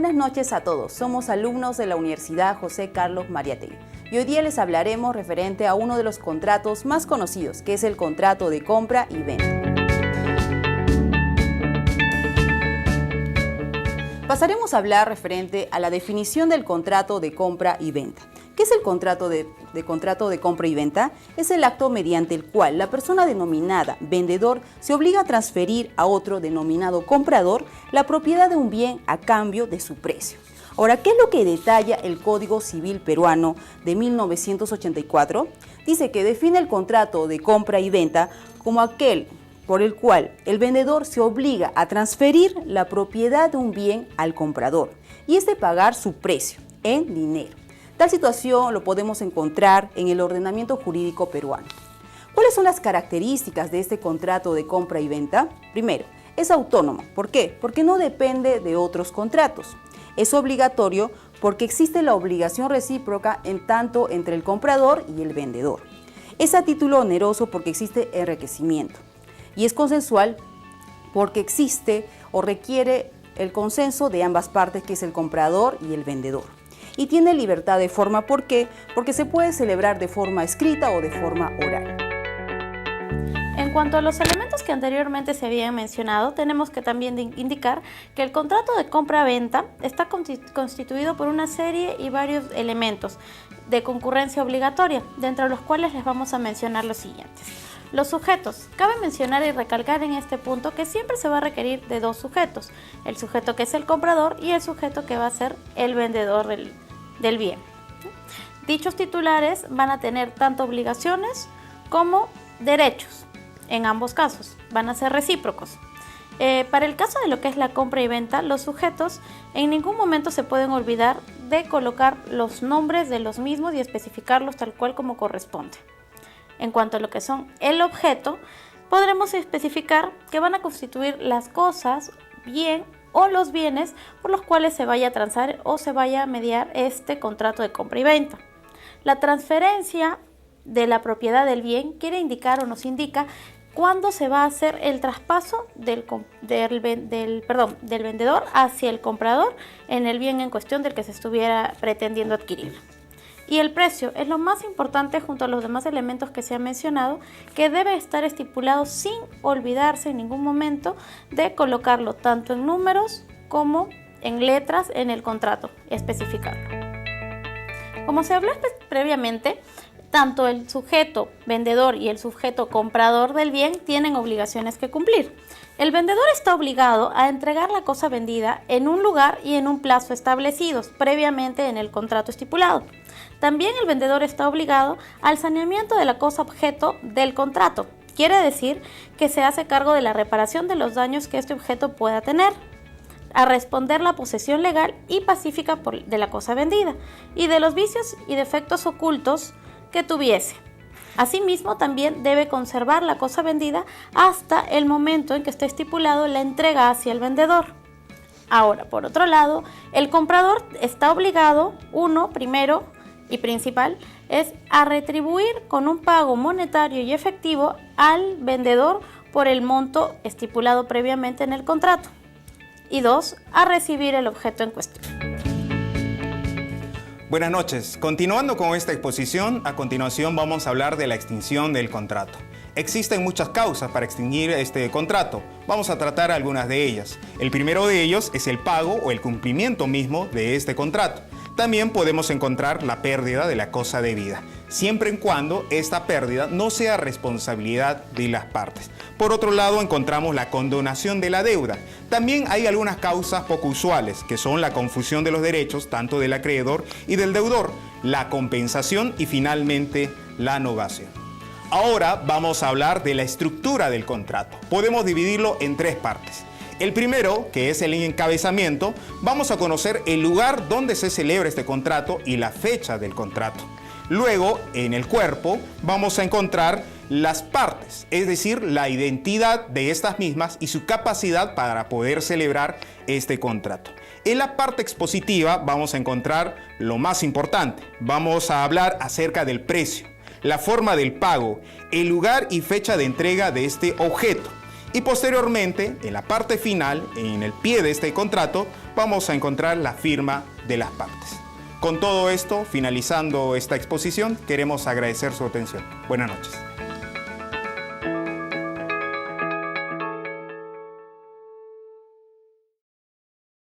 Buenas noches a todos. Somos alumnos de la Universidad José Carlos Mariátegui y hoy día les hablaremos referente a uno de los contratos más conocidos, que es el contrato de compra y venta. Pasaremos a hablar referente a la definición del contrato de compra y venta. ¿Qué es el contrato de compra y venta? Es el acto mediante el cual la persona denominada vendedor se obliga a transferir a otro denominado comprador la propiedad de un bien a cambio de su precio. Ahora, ¿qué es lo que detalla el Código Civil Peruano de 1984? Dice que define el contrato de compra y venta como aquel por el cual el vendedor se obliga a transferir la propiedad de un bien al comprador y es de pagar su precio en dinero. Tal situación lo podemos encontrar en el ordenamiento jurídico peruano. ¿Cuáles son las características de este contrato de compra y venta? Primero, es autónomo. ¿Por qué? Porque no depende de otros contratos. Es obligatorio porque existe la obligación recíproca tanto entre el comprador y el vendedor. Es a título oneroso porque existe enriquecimiento. Y es consensual porque existe o requiere el consenso de ambas partes, que es el comprador y el vendedor. Y tiene libertad de forma, ¿por qué? Porque se puede celebrar de forma escrita o de forma oral. En cuanto a los elementos que anteriormente se habían mencionado, tenemos que también indicar que el contrato de compra-venta está constituido por una serie y varios elementos de concurrencia obligatoria, dentro de los cuales les vamos a mencionar los siguientes. Los sujetos. Cabe mencionar y recalcar en este punto que siempre se va a requerir de dos sujetos, el sujeto que es el comprador y el sujeto que va a ser el vendedor del bien. Dichos titulares van a tener tanto obligaciones como derechos, en ambos casos, van a ser recíprocos. Para el caso de lo que es la compra y venta, los sujetos en ningún momento se pueden olvidar de colocar los nombres de los mismos y especificarlos tal cual como corresponde. En cuanto a lo que son el objeto, podremos especificar que van a constituir las cosas, bien o los bienes por los cuales se vaya a transar o se vaya a mediar este contrato de compra y venta. La transferencia de la propiedad del bien quiere indicar o nos indica cuándo se va a hacer el traspaso del vendedor hacia el comprador en el bien en cuestión del que se estuviera pretendiendo adquirir. Y el precio es lo más importante junto a los demás elementos que se han mencionado, que debe estar estipulado sin olvidarse en ningún momento de colocarlo tanto en números como en letras en el contrato, especificarlo. Como se habló previamente, tanto el sujeto vendedor y el sujeto comprador del bien tienen obligaciones que cumplir. El vendedor está obligado a entregar la cosa vendida en un lugar y en un plazo establecidos previamente en el contrato estipulado. También el vendedor está obligado al saneamiento de la cosa objeto del contrato. Quiere decir que se hace cargo de la reparación de los daños que este objeto pueda tener, a responder la posesión legal y pacífica de la cosa vendida y de los vicios y defectos ocultos que tuviese. Asimismo, también debe conservar la cosa vendida hasta el momento en que esté estipulado la entrega hacia el vendedor. Ahora, por otro lado, el comprador está obligado, primero y principal, es a retribuir con un pago monetario y efectivo al vendedor por el monto estipulado previamente en el contrato. Y 2, a recibir el objeto en cuestión. Buenas noches. Continuando con esta exposición, a continuación vamos a hablar de la extinción del contrato. Existen muchas causas para extinguir este contrato. Vamos a tratar algunas de ellas. El primero de ellos es el pago o el cumplimiento mismo de este contrato. También podemos encontrar la pérdida de la cosa debida, siempre y cuando esta pérdida no sea responsabilidad de las partes. Por otro lado, encontramos la condonación de la deuda. También hay algunas causas poco usuales, que son la confusión de los derechos, tanto del acreedor y del deudor, la compensación y finalmente la novación. Ahora vamos a hablar de la estructura del contrato. Podemos dividirlo en tres partes. El primero, que es el encabezamiento, vamos a conocer el lugar donde se celebra este contrato y la fecha del contrato. Luego, en el cuerpo, vamos a encontrar las partes, es decir, la identidad de estas mismas y su capacidad para poder celebrar este contrato. En la parte expositiva vamos a encontrar lo más importante. Vamos a hablar acerca del precio, la forma del pago, el lugar y fecha de entrega de este objeto. Y posteriormente, en la parte final, en el pie de este contrato, vamos a encontrar la firma de las partes. Con todo esto, finalizando esta exposición, queremos agradecer su atención. Buenas noches.